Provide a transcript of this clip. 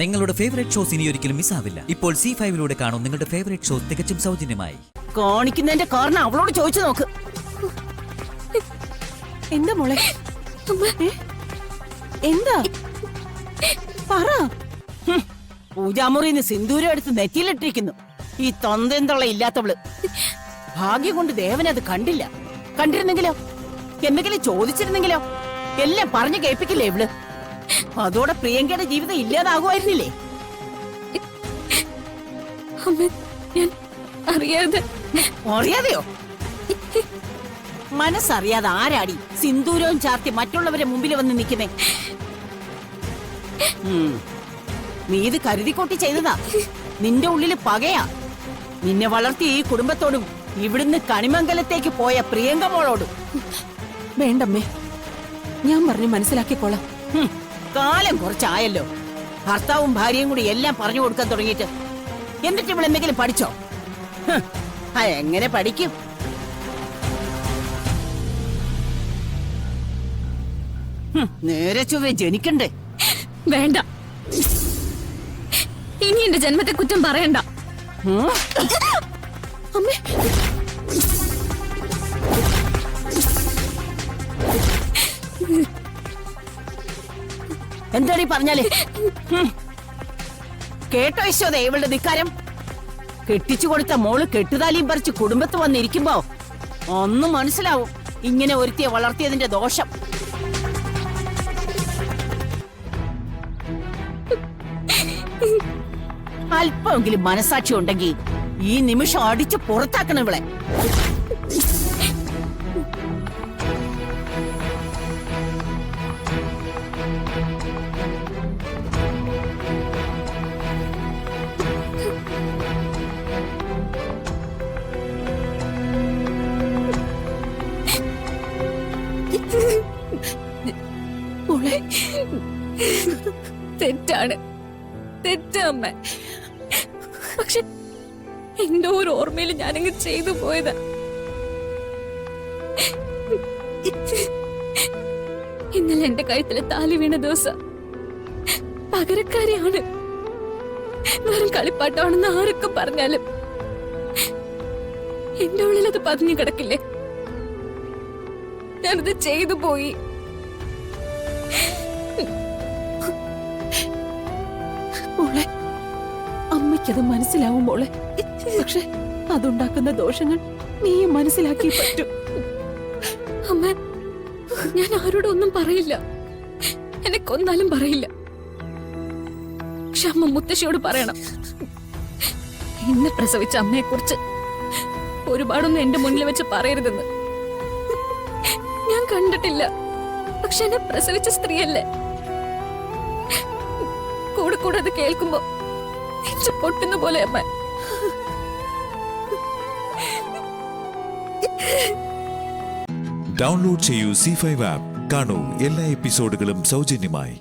നിങ്ങളുടെ favourite shows ഇനി ഒരിക്കലും മിസ്സാവില്ല. ഇപ്പോൾ C5 കാണും നിങ്ങളുടെ ഫേവറേറ്റ് ഷോസ് തികച്ചും സൗജന്യമായി. കാണിക്കുന്നതിന്റെ കാരണം അവളോട് ചോദിച്ചു നോക്ക്. എന്താ മോളെ? എന്താ പറ. പൂജാമുറിന്ന് സിന്ദൂരം എടുത്ത് നെറ്റിയിലിട്ടിരിക്കുന്നു ഈ തൊന്തെന്തുള്ള ഇല്ലാത്തവള്. ഭാഗ്യം കൊണ്ട് ദേവൻ അത് കണ്ടില്ല. കണ്ടിരുന്നെങ്കിലോ, എന്തെങ്കിലും ചോദിച്ചിരുന്നെങ്കിലോ എല്ലാം പറഞ്ഞു കേൾപ്പിക്കില്ലേ ഇവള്? അതോടെ പ്രിയങ്കയുടെ ജീവിതം ഇല്ലാതാകുമായിരുന്നില്ലേ? അറിയാതെയോ? മനസ്സറിയാതെ ആരാടി സിന്ദൂരവും ചാർത്തി മറ്റുള്ളവരെ മുമ്പിൽ വന്ന് നിൽക്കുന്നേ? നീ ഇത് കരുതിക്കൊട്ടി ചെയ്തതാ. നിന്റെ ഉള്ളില് പകയാ. നിന്നെ വളർത്തിയ ഈ കുടുംബത്തോടും ഇവിടുന്ന് കണിമംഗലത്തേക്ക് പോയ പ്രിയങ്ക മോളോടും. വേണ്ടമ്മേ, ഞാൻ പറഞ്ഞു മനസ്സിലാക്കിക്കോളാം. കാലം കുറച്ചായല്ലോ ഭർത്താവും ഭാര്യയും കൂടി എല്ലാം പറഞ്ഞു കൊടുക്കാൻ തുടങ്ങിയിട്ട്. എന്നിട്ട് ഇവിടെ എന്തെങ്കിലും പഠിച്ചോ? എങ്ങനെ പഠിക്കും? നേരെ ചൊവ്വേ ജനിക്കണ്ടേ? വേണ്ട, ഇനി എന്റെ ജന്മത്തെ കുറ്റം പറയണ്ട. അമ്മേ, എന്താണീ പറഞ്ഞാലേ? കേട്ടോ യശോദേ ഇവളുടെ ധിക്കാരം? കെട്ടിച്ചു കൊടുത്ത മോള് കെട്ടുതാലിയും പറിച്ച് കുടുംബത്ത് വന്നിരിക്കുമ്പോ ഒന്നും മനസ്സിലാവും ഇങ്ങനെ ഒരുത്തിയെ വളർത്തിയതിന്റെ ദോഷം. അല്പമെങ്കിലും മനസാക്ഷി ഉണ്ടെങ്കിൽ ഈ നിമിഷം അടിച്ചു പുറത്താക്കണം ഇവളെ. തെറ്റാണ്, തെറ്റമ്മ. പക്ഷെ എന്റെ ഒരു ഓർമ്മയിൽ ഞാനങ്ങ് ചെയ്തു പോയതാ. ഇന്നലെ എന്റെ കഴുത്തില് താലി വീണ ദിവസം പകരക്കാരിയാണ്, വെറും കളിപ്പാട്ടമാണെന്ന് ആരൊക്കെ പറഞ്ഞാലും എന്റെ ഉള്ളിൽ അത് പതിഞ്ഞു കിടക്കില്ലേ? ഞാനത് ചെയ്തു പോയി. മോളെ, അമ്മയ്ക്കത് മനസ്സിലാവും മോളെ. പക്ഷെ അതുണ്ടാക്കുന്ന ദോഷങ്ങൾ നീയും മനസ്സിലാക്കി പറ്റൂ. അമ്മ, ഞാൻ ആരോടും ഒന്നും പറയില്ല, എന്നെ കൊന്നാലും പറയില്ല. പക്ഷെ അമ്മ മുത്തശ്ശിയോട് പറയണം. എന്നെ പ്രസവിച്ച അമ്മയെ കുറിച്ച് ഒരുപാടൊന്നും എന്റെ മുന്നിൽ വെച്ച് പറയരുതെന്ന്. ഞാൻ കണ്ടിട്ടില്ല, പക്ഷെ എന്നെ പ്രസവിച്ച സ്ത്രീയല്ലേ. കൂടെ കൂടെ അത് കേൾക്കുമ്പോ പൊട്ടുന്ന പോലെ അമ്മ. ഡൗൺലോഡ് ചെയ്യൂ C5 ആപ്പ്. കാണൂ എല്ലാ എപ്പിസോഡുകളും സൗജന്യമായി.